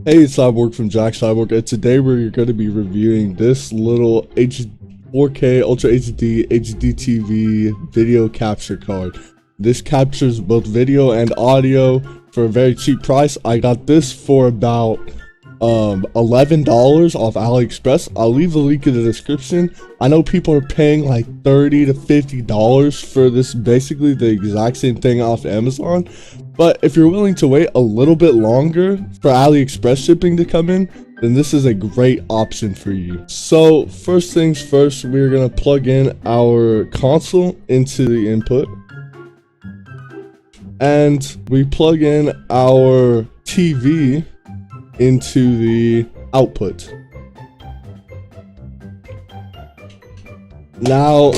Hey, it's Cyborg from Jack Cyborg, and today we're going to be reviewing this little 4K Ultra HD HDTV video capture card. This captures both video and audio for a very cheap price. I got this for about $11 off AliExpress. I'll leave the link in the description. I know people are paying like $30 to $50 for this, basically the exact same thing off Amazon. But if you're willing to wait a little bit longer for AliExpress shipping to come in, then this is a great option for you. So first things first, we're gonna plug in our console into the input, and we plug in our TV into the output. Now,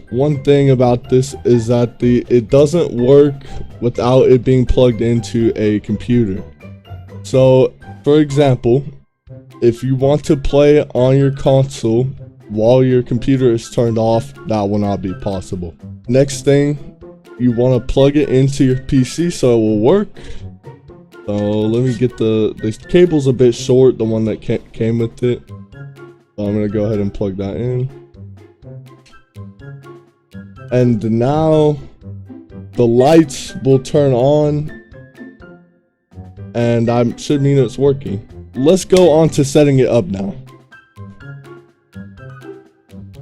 one thing about this is that it doesn't work without it being plugged into a computer. So, for example, if you want to play on your console while your computer is turned off, that will not be possible. Next thing, you want to plug it into your PC so it will work. So let me get the cable's a bit short, the one that came with it. So I'm gonna go ahead and plug that in. And now the lights will turn on, and I should mean it's working. Let's go on to setting it up now.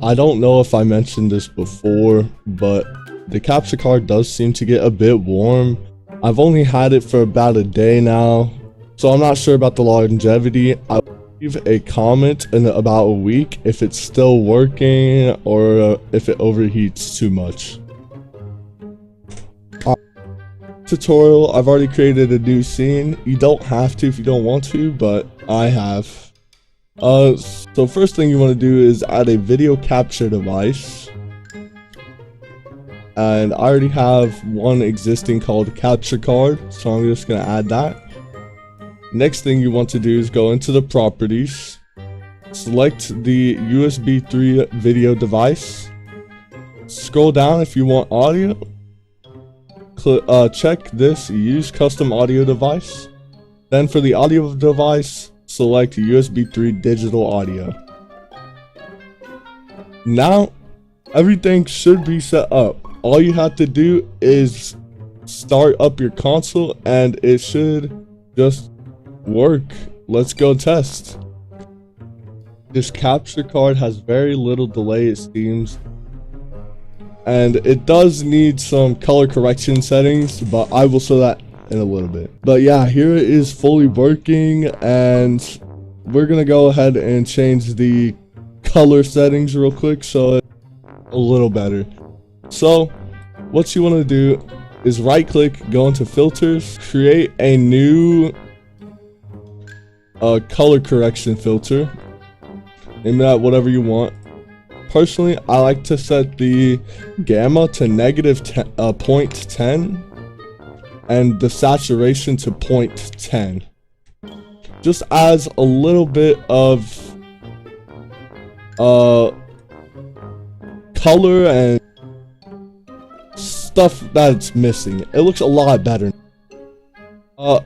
I don't know if I mentioned this before, but the capture card does seem to get a bit warm. I've only had it for about a day now, so I'm not sure about the longevity. I'll leave a comment in about a week if it's still working or if it overheats too much. Tutorial, I've already created a new scene. You don't have to if you don't want to, but I have. So first thing you want to do is add a video capture device. And I already have one existing called capture card, so I'm just going to add that. Next thing you want to do is go into the properties, select the USB 3 video device, scroll down if you want audio, check this use custom audio device. Then for the audio device, select USB 3 digital audio. Now everything should be set up. All you have to do is start up your console and it should just work. Let's go test. This capture card has very little delay, it seems, and it does need some color correction settings, but I will show that in a little bit. But yeah, here it is fully working, and we're gonna go ahead and change the color settings real quick so it's a little better. So what you want to do is right click, go into filters, create a new color correction filter, name that whatever you want. Personally, I like to set the gamma to negative 0.10 and the saturation to 0.10. Just adds a little bit of color and stuff that's missing. It looks a lot better. I'll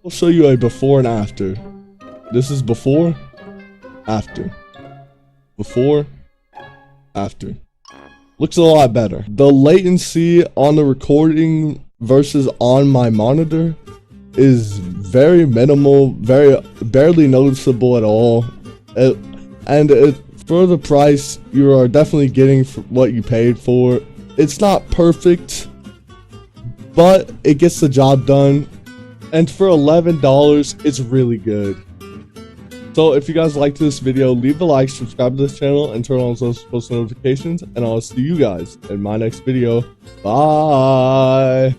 show you a before and after. This is before, after. Before, after. Looks a lot better. The latency on the recording versus on my monitor is very minimal, barely noticeable at all. For the price, you are definitely getting what you paid for. It's not perfect, but it gets the job done. And for $11, it's really good. So if you guys liked this video, leave a like, subscribe to this channel, and turn on those post notifications. And I'll see you guys in my next video. Bye.